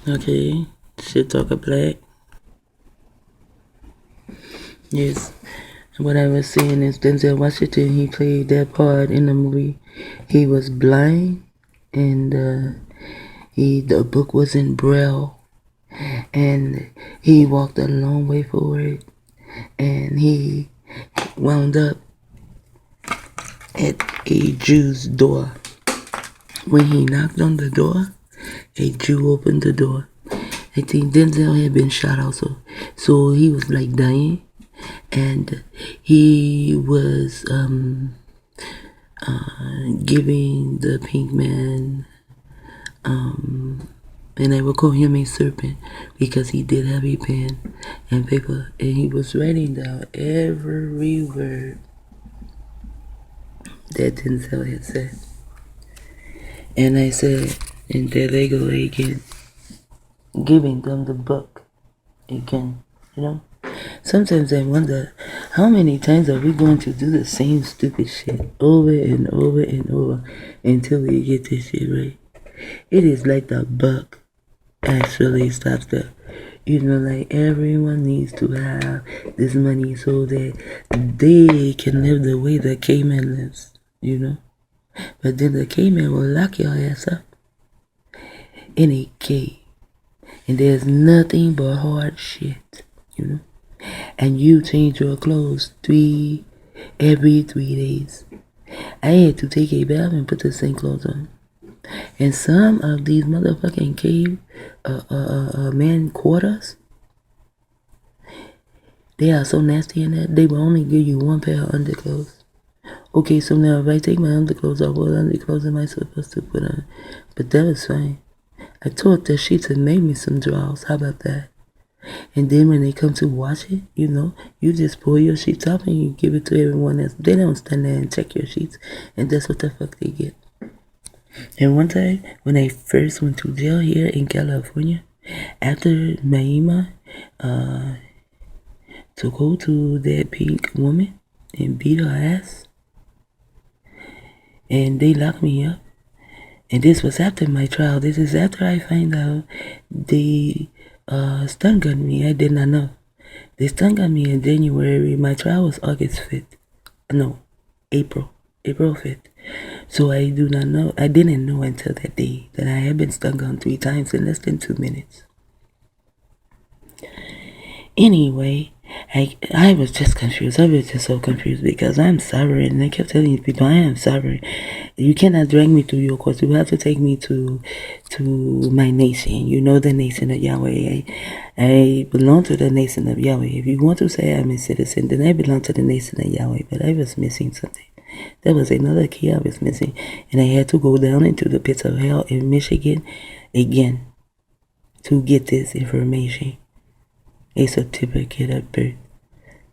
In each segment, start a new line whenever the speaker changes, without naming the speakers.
Okay, shit talker black. Yes. What I was saying is Denzel Washington, he played that part in the movie. He was blind and the book was in Braille and he walked a long way forward and he wound up at a Jew's door. When he knocked on the door, a Jew opened the door. I think Denzel had been shot also. So he was like dying and he was giving the pink man and I will call him a serpent because he did have a pen and paper and he was writing down every word that Denzel had said. And I said, and there they go again, giving them the book again, you know? Sometimes I wonder, how many times are we going to do the same stupid shit over and over and over until we get this shit right? It is like the buck actually stops there. You know, like everyone needs to have this money so that they can live the way the caveman lives, you know? But then the caveman will lock your ass up in a cave. And there's nothing but hard shit, you know? And you change your clothes every 3 days. I had to take a bath and put the same clothes on. And some of these motherfucking cave man quarters, they are so nasty in that they will only give you one pair of underclothes. Okay, so now if I take my underclothes off, what underclothes am I supposed to put on? But that was fine. I tore up the sheets and made me some drawers. How about that? And then when they come to wash it, you know, you just pull your sheets off and you give it to everyone else. They don't stand there and check your sheets. And that's what the fuck they get. And one time, when I first went to jail here in California, after Maima to go to that pink woman and beat her ass, and they locked me up. And this was after my trial. This is after I find out they stun gunned me. I did not know. They stun gunned me in January. My trial was August 5th. No, April 5th. So I do not know. I didn't know until that day that I had been stun gunned 3 times in less than 2 minutes. Anyway, I was just confused. I was just so confused because I'm sorry, and I kept telling people I am sorry. You cannot drag me through your courts. You have to take me to my nation. You know, the nation of Yahweh. I belong to the nation of Yahweh. If you want to say I'm a citizen, then I belong to the nation of Yahweh. But I was missing something. There was another key I was missing, and I had to go down into the pits of hell in Michigan again to get this information. A certificate of birth.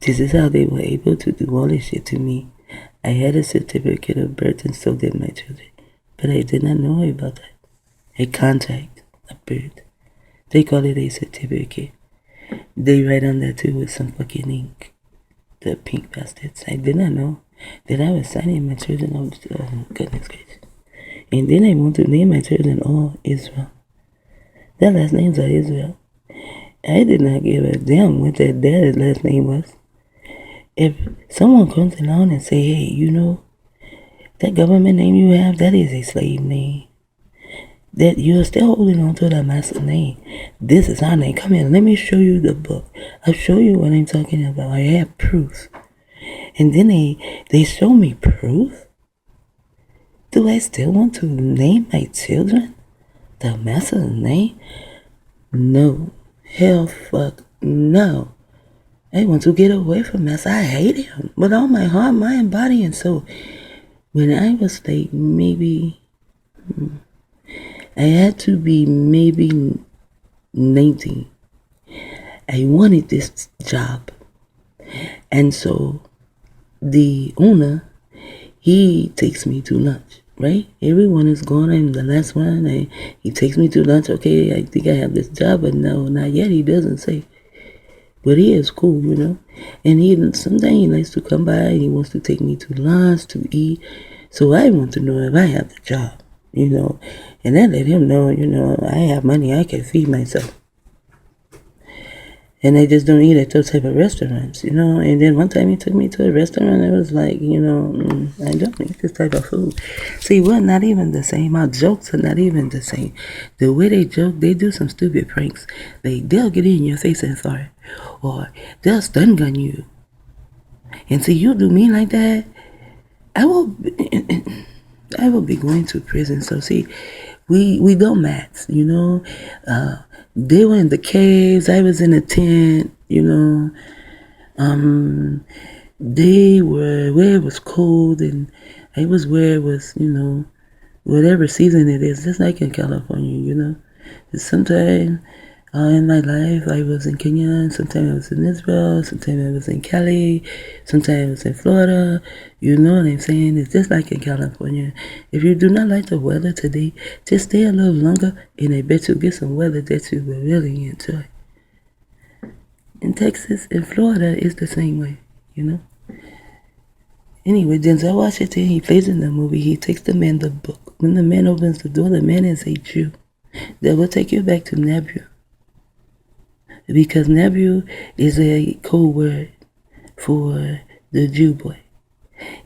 This is how they were able to do all this shit to me. I had a certificate of birth and so did my children. But I did not know about that. A contract of birth. They call it a certificate. They write on that too with some fucking ink. The pink bastards. I did not know that I was signing my children on goodness gracious. And then I want to name my children all Israel. Their last names are Israel. I did not give a damn what their dad's last name was. If someone comes along and say, hey, you know, that government name you have, that is a slave name. That you're still holding on to the master name. This is our name. Come here, let me show you the book. I'll show you what I'm talking about. I have proof. And then they show me proof? Do I still want to name my children the master's name? No. Hell fuck no. I want to get away from this. I hate him with all my heart, mind, body, and soul. When I was like maybe, I had to be maybe 19. I wanted this job. And so the owner, he takes me to lunch. Right? Everyone is gone. I'm the last one. He takes me to lunch. Okay, I think I have this job, but no, not yet. He doesn't say. But he is cool, you know. And sometimes he likes to come by and he wants to take me to lunch to eat. So I want to know if I have the job. and I let him know, I have money, I can feed myself. And I just don't eat at those type of restaurants, And then one time he took me to a restaurant, and it was like, I don't eat this type of food. See, we're not even the same. Our jokes are not even the same. The way they joke, they do some stupid pranks. They'll get in your face and fart, or they'll stun gun you. And see, you do me like that, I will be going to prison. So see, we don't match, they were in the caves, I was in a tent, they were where it was cold, and I was where it was, whatever season it is, just like in California, Sometimes in my life, I was in Kenya, and sometimes I was in Israel, sometimes I was in Cali, sometimes I was in Florida. You know what I'm saying? It's just like in California. If you do not like the weather today, just stay a little longer, and I bet you'll get some weather that you will really enjoy. In Texas, in Florida, it's the same way, Anyway, Denzel Washington, he plays in the movie. He takes the man the book. When the man opens the door, the man is a Jew. That will take you back to Nabu. Because Nabu is a code word for the Jew boy.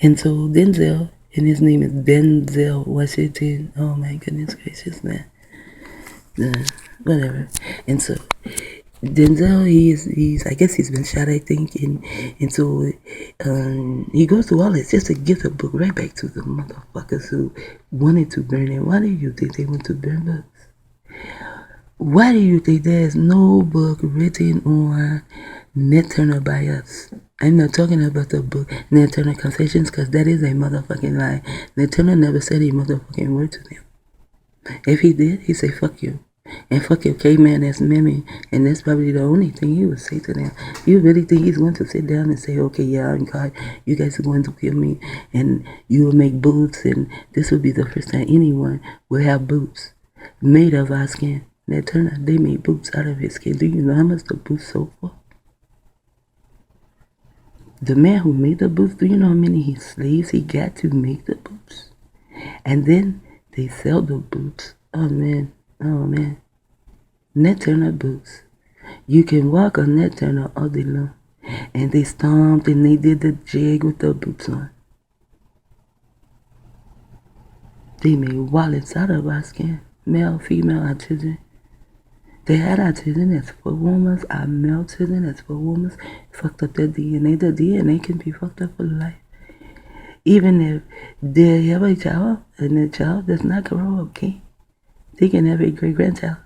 And so Denzel, and his name is Denzel Washington. Oh my goodness gracious, man. Whatever. And so Denzel, I guess he's been shot, I think, and so he goes through all this just to give the book right back to the motherfuckers who wanted to burn it. Why do you think they want to burn books? Why do you think there's no book written on Nat Turner by us? I'm not talking about the book Nat Turner Confessions, because that is a motherfucking lie. Nat Turner never said a motherfucking word to them. If he did, he'd say, fuck you. And fuck your caveman ass Mimi. And that's probably the only thing he would say to them. You really think he's going to sit down and say, okay, yeah, I'm God. You guys are going to kill me. And you will make boots. And this will be the first time anyone will have boots made of our skin. Nat Turner, they made boots out of his skin. Do you know how much the boots sold for? The man who made the boots, do you know how many slaves he got to make the boots? And then they sell the boots. Oh man. Nat Turner boots. You can walk on Nat Turner all day long. And they stomped and they did the jig with the boots on. They made wallets out of our skin. Male, female, our children. They had our children as for women, our male children as for women, fucked up their DNA. The DNA can be fucked up for life. Even if they have a child and the child does not grow up gay, they can have a great-grandchild.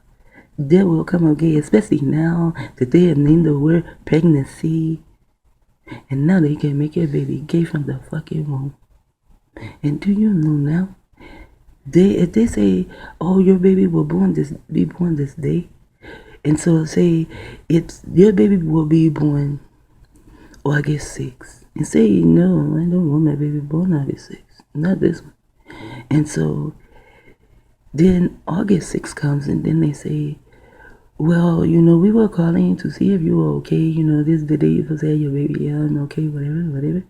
They will come up gay, especially now that they have named the word pregnancy. And now they can make your baby gay from the fucking womb. And do you know now? If they say, oh, your baby will be born this day, and so say your baby will be born August 6th. And say, no, I don't want my baby born August 6th. Not this one. And so then August 6th comes, and then they say, well, we were calling to see if you were okay. This is the day you supposed to have your baby. Yeah, I'm okay, whatever.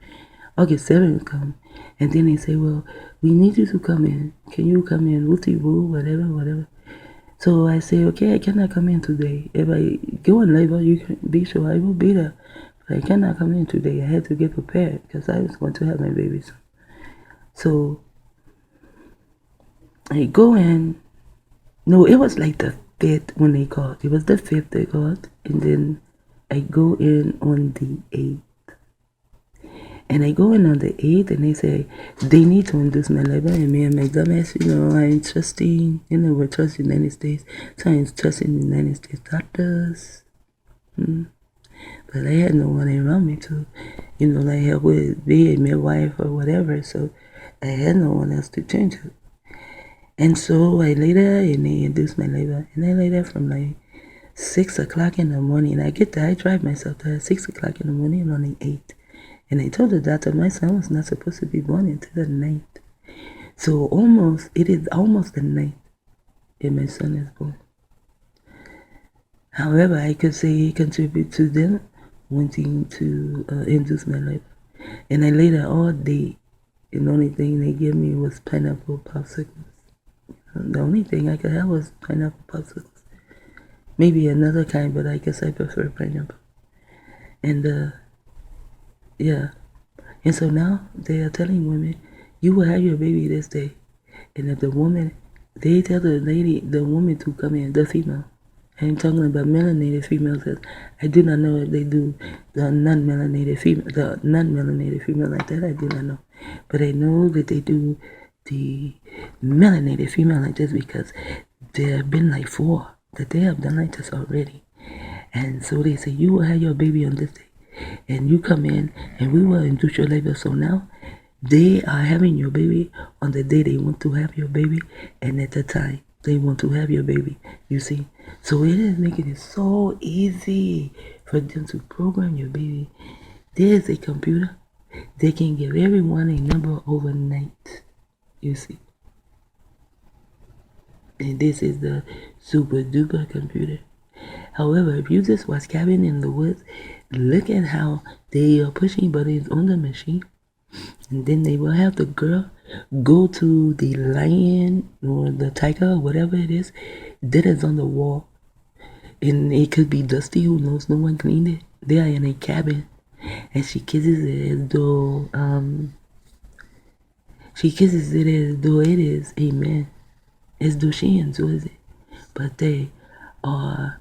August 7th comes, and then they say, well, we need you to come in. Can you come in? Wooty-woo, whatever. So I say, okay, I cannot come in today. If I go in labor, you can be sure I will be there. But I cannot come in today. I had to get prepared because I was going to have my baby soon. So I go in. No, it was like the 5th when they called. It was the 5th they called. And then I go in on the 8th. And I go in on the 8th, and they say, they need to induce my labor. And me and my dumbass, I'm trusting, we're trusting the United States. So I'm trusting the United States doctors. But I had no one around me to, help with be a midwife or whatever. So I had no one else to turn to. And so I lay there, and they induced my labor. And I lay there from like 6 o'clock in the morning. And I get there, I drive myself there at 6 o'clock in the morning on the 8th. And I told the doctor my son was not supposed to be born until the 9th. So it is almost the 9th if my son is born. However, I could say he contributed to them wanting to induce my labor. And I laid there all day, and the only thing they gave me was pineapple popsicles. The only thing I could have was pineapple popsicles. Maybe another kind, but I guess I prefer pineapple. And yeah. And so now they are telling women, you will have your baby this day. And if the woman, they tell the woman to come in, the female. I'm talking about melanated females. I do not know if they do the non-melanated female like that. I do not know. But I know that they do the melanated female like this because there have been like 4 that they have done like this already. And so they say, you will have your baby on this day. And you come in and we will induce your labor. So now they are having your baby on the day they want to have your baby and at the time they want to have your baby, you see. So it is making it so easy for them to program your baby. There's a computer. They can give everyone a number overnight, you see. And this is the super duper computer. However, if you just watch Cabin in the Woods, look at how they are pushing buttons on the machine. And then they will have the girl go to the lion or the tiger or whatever it is that is on the wall. And it could be dusty, who knows, no one cleaned it. They are in a cabin. And she kisses it as though it is a man. As though she enjoys it. But they are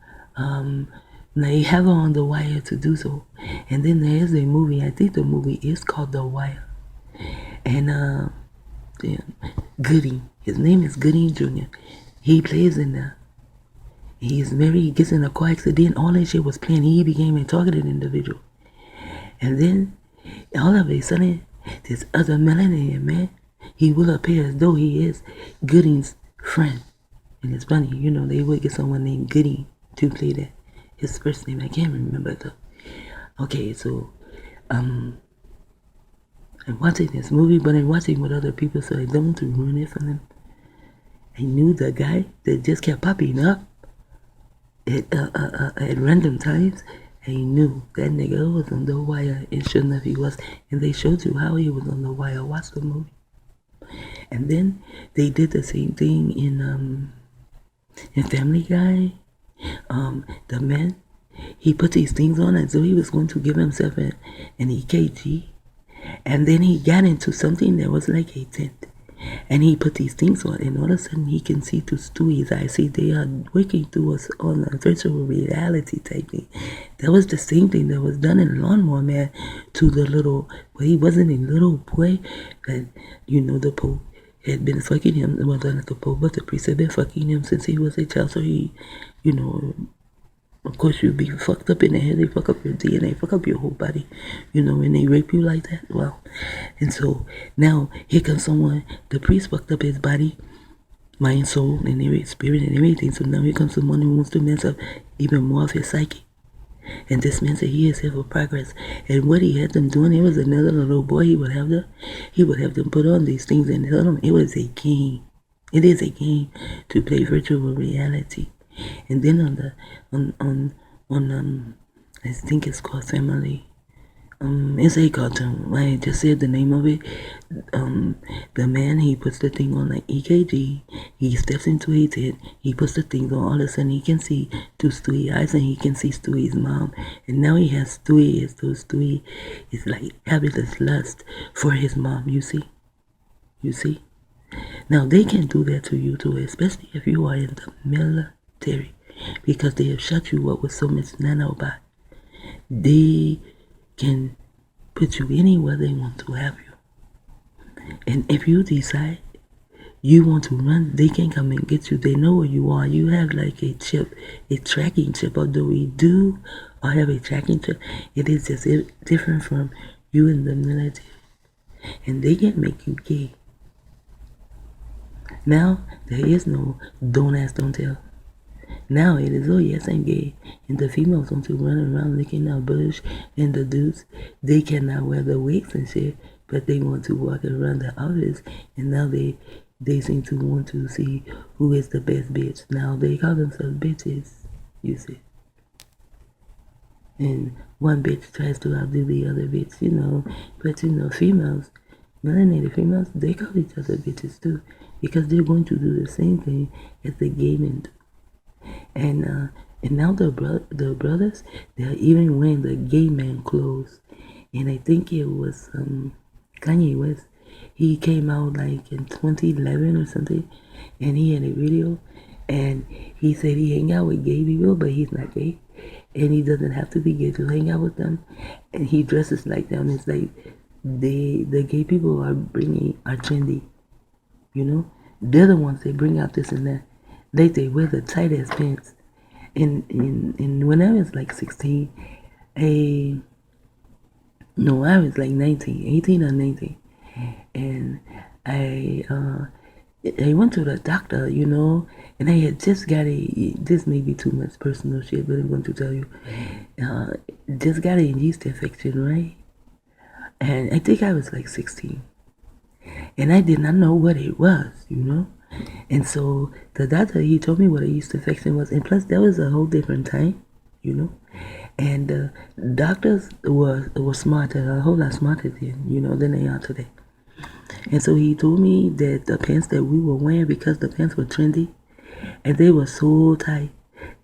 they have her on the wire to do so. And then there is a movie, I think the movie is called The Wire. And Goody, his name is Goody Jr. He plays in there. He's married, he gets in a car accident, all that shit was planned. He became a targeted individual. And then all of a sudden, this other melanated man, he will appear as though he is Goody's friend. And it's funny, you know, they would get someone named Goody to play that. His first name, I can't remember though. Okay, so I'm watching this movie, but I'm watching with other people, so I don't want to ruin it for them. I knew the guy that just kept popping up at random times. I knew that nigga was on the wire, and sure enough he was. And they showed you how he was on the wire. Watch the movie. And then they did the same thing in Family Guy. The man, he put these things on as though he was going to give himself an EKG. And then he got into something that was like a tent. And he put these things on, and all of a sudden he can see through Stewie's eyes. See, they are working through us on a virtual reality type thing. That was the same thing that was done in Lawnmower Man to the little, well, he wasn't a little boy, and you know, the Pope had been fucking him. Well, not the Pope, but the priest had been fucking him since he was a child. So he, you know, of course you'd be fucked up in the head. They fuck up your DNA, fuck up your whole body, you know, and they rape you like that. Well, and so now here comes someone, the priest fucked up his body, mind, soul, and every spirit and everything. So now here comes someone who wants to mess up even more of his psyche. And this man said he is here for progress. And what he had them doing, it was another little boy. He would have them put on these things and tell them it was a game. It is a game to play virtual reality. And then on I think it's called Family. It's a cartoon. I just said the name of it. The man, he puts the thing on like EKG. He steps into his head. He puts the thing on. All of a sudden, he can see through Stewie's eyes, and he can see Stewie's mom. And now he has Stewie as though Stewie is like having this lust for his mom. You see? Now they can do that to you too, especially if you are in the military, because they have shut you up with so much nanobot. They can put you anywhere they want to have you. And if you decide you want to run, they can come and get you. They know where you are. You have like a chip, a tracking chip, or do we do or have a tracking chip? It is just different from you in the military. And they can make you gay. Now, there is no don't ask, don't tell. Now it is, oh yes, I'm gay. And the females want to run around licking our bush, and the dudes, they cannot wear the wigs and shit, but they want to walk around the office, and now they seem to want to see who is the best bitch. Now they call themselves bitches, you see. And one bitch tries to outdo the other bitch, you know. But you know, females, melanated females, they call each other bitches too, because they're going to do the same thing as the gay men do. And now the brothers, they're even wearing the gay man clothes. And I think it was Kanye West. He came out like in 2011 or something, and he had a video, and he said he hang out with gay people, but he's not gay, and he doesn't have to be gay to hang out with them, and he dresses like them. It's like the gay people are trendy, you know. They're the ones they bring out this and that. They wear the tight ass pants. And when I was like 16, I was like 19, 18 or 19, and I went to the doctor, you know, and I had just got this may be too much personal shit, but I'm going to tell you, just got a yeast infection, right? And I think I was like 16, and I did not know what it was, you know. And so the doctor, he told me what a yeast infection was, and plus that was a whole different time, you know. And doctors were smarter, a whole lot smarter than they are today. And so he told me that the pants that we were wearing, because the pants were trendy, and they were so tight,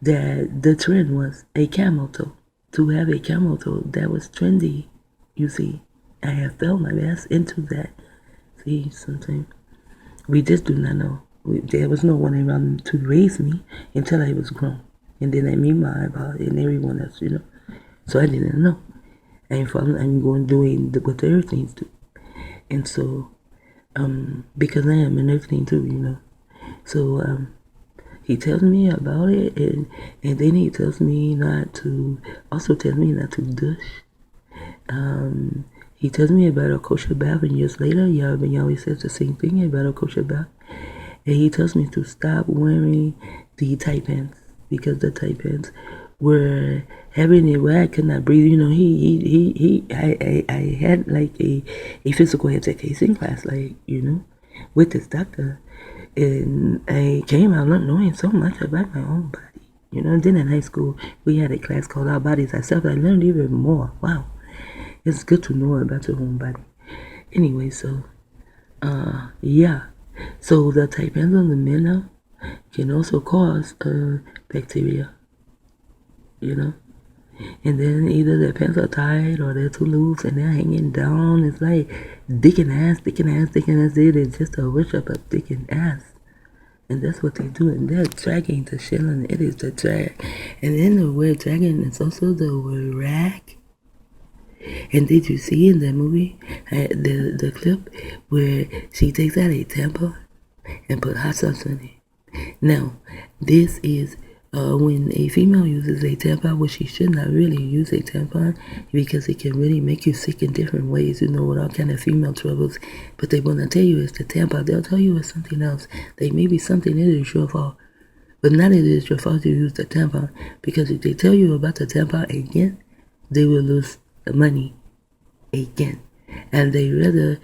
that the trend was a camel toe. To have a camel toe, that was trendy, you see. I have felt my ass into that. See, sometimes we just do not know. There was no one around to raise me until I was grown. And then I made my eyeball and everyone else, you know. So I didn't know. I'm going doing what the earthlings do. And so, because I am an earthling too, you know. So, he tells me about it, and then he tells me not to douche. He tells me about a kosher bath, and years later, he always says the same thing about a kosher bath. And he tells me to stop wearing the tight pants, because the tight pants were having it where I could not breathe. You know, I had like a physical education class, like, you know, with this doctor. And I came out not knowing so much about my own body. You know, and then in high school, we had a class called Our Bodies Ourselves. I learned even more. Wow. It's good to know about your own body. Anyway, so, yeah. So the tight pants on the men now can also cause bacteria, you know. And then either their pants are tight or they're too loose and they're hanging down. It's like dick and ass. It is just a worship of dick and ass. And that's what they do. And they're dragging the shit on it. Is the drag. And then the word dragging is also the word rag. And did you see in the movie, the clip where she takes out a tampon and put hot sauce in it? Now, this is when a female uses a tampon, which she should not really use a tampon, because it can really make you sick in different ways, you know, with all kind of female troubles. But they want to tell you it's the tampon. They'll tell you it's something else. They may be something it is your fault. But not it is your fault to use the tampon, because if they tell you about the tampon again, they will lose the money again. And they rather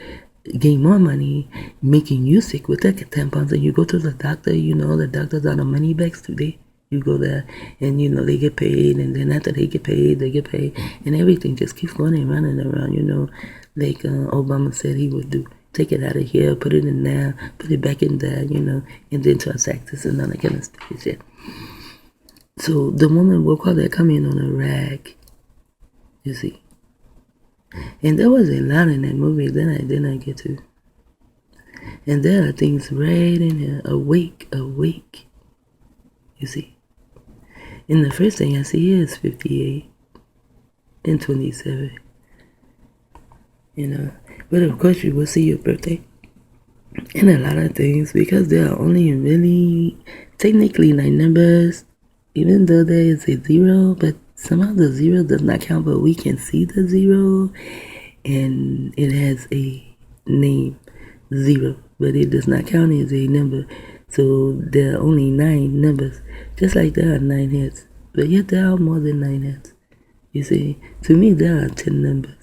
gain more money making you sick with the tampons. And you go to the doctor, you know, the doctors are the money bags today. You go there and, you know, they get paid, and then after they get paid, and everything just keeps going and running around, you know, like Obama said he would do. Take it out of here, put it in there, put it back in there, you know, and then transact this and all that kind of stupid shit. So the woman will call that coming on a rag, you see. And there was a lot in that movie that I did not get to. And there are things right in here. Awake. You see. And the first thing I see is 58 and 27. You know. But of course you will see your birthday. And a lot of things, because there are only really technically 9 numbers, even though there is a 0, but somehow the 0 does not count, but we can see the 0, and it has a name, 0, but it does not count as a number. So there are only 9 numbers, just like there are 9 heads, but yet there are more than 9 heads. You see, to me there are 10 numbers.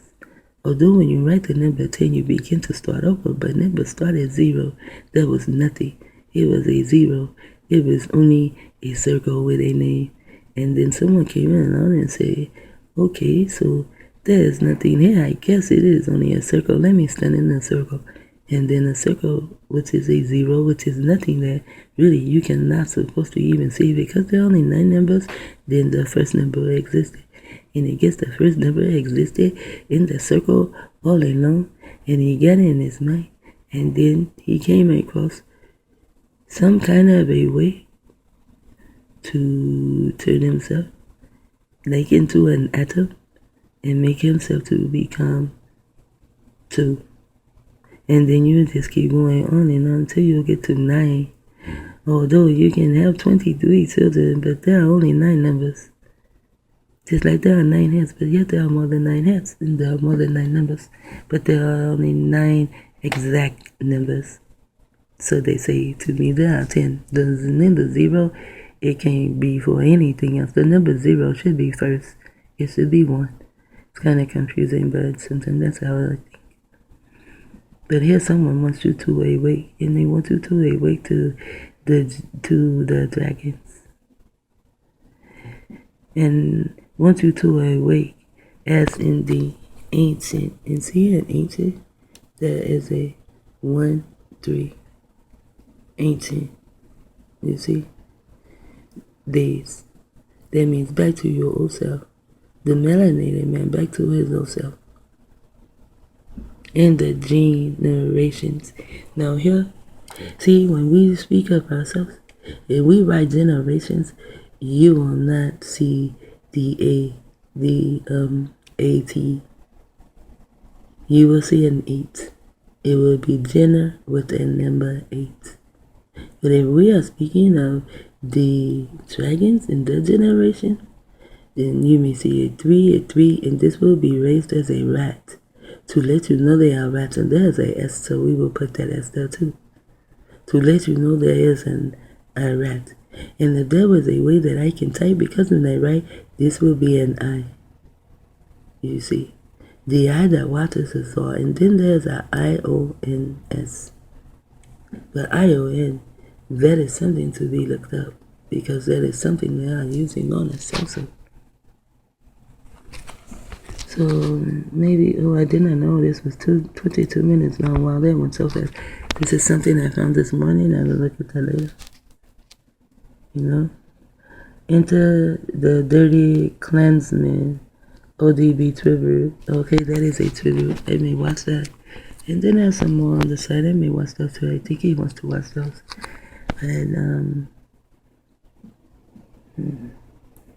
Although when you write the number 10, you begin to start over, but number start at 0. There was nothing. It was a 0. It was only a circle with a name. And then someone came in and said, okay, so There is nothing here. I guess it is only a circle. Let me stand in a circle. And then a circle, which is a 0, which is nothing there. Really, you cannot supposed to even see because there are only 9 numbers. Then the first number existed. And I guess the first number existed in the circle all along. And he got it in his mind. And then he came across some kind of a way to turn himself like into an atom and make himself to become 2. And then you just keep going on and on until you get to 9. Although you can have 23 children, but there are only 9 numbers. Just like there are 9 heads, but yet there are more than 9 heads, and there are more than 9 numbers. But there are only 9 exact numbers. So they say to me there are 10. The number 0, it can't be for anything else. The number 0 should be first. It should be 1. It's kind of confusing, but sometimes that's how I think. But here someone wants you to awake, and they want you to awake to the dragons. And want you to awake as in the ancient. And see in ancient, there is a 1, 3. Ancient. You see? Days. That means back to your old self. The melanated man back to his old self. And the generations. Now here, see, when we speak of ourselves, if we write generations, you will not see the AT. You will see an 8. It will be gener with a number 8. But if we are speaking of the dragons in the generation, then you may see a 3, and this will be raised as a rat. To let you know they are rats, and there is a S, so we will put that S there too. To let you know there is a rat. And if there was a way that I can type, because when I write, this will be an I. You see. The I that watches us all, and then there's a IONS. But ION, that is something to be looked up, because that is something they are using on a sensor. So maybe, I didn't know this was 22 minutes long. Wow, that went so fast. This is something I found this morning. I will look at that later. You know? Enter the dirty clansman, ODB tribute. Okay, that is a tribute. I may watch that. And then there's some more on the side. I may watch those too. I think he wants to watch those. And,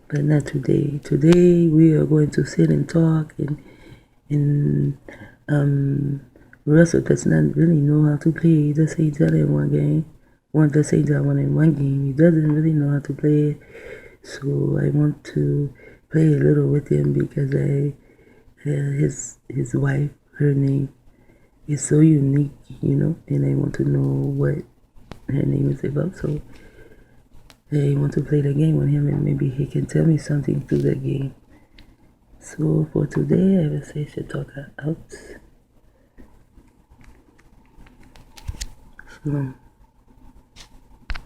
but not today. Today we are going to sit and talk, and Russell does not really know how to play. He does say that in one game. Does say that one in one game. He doesn't really know how to play it. So I want to play a little with him because his wife, her name is so unique, you know, and I want to know what her name is about. So I want to play the game with him, and maybe he can tell me something through the game. So for today, I will say StILL out. Shalom.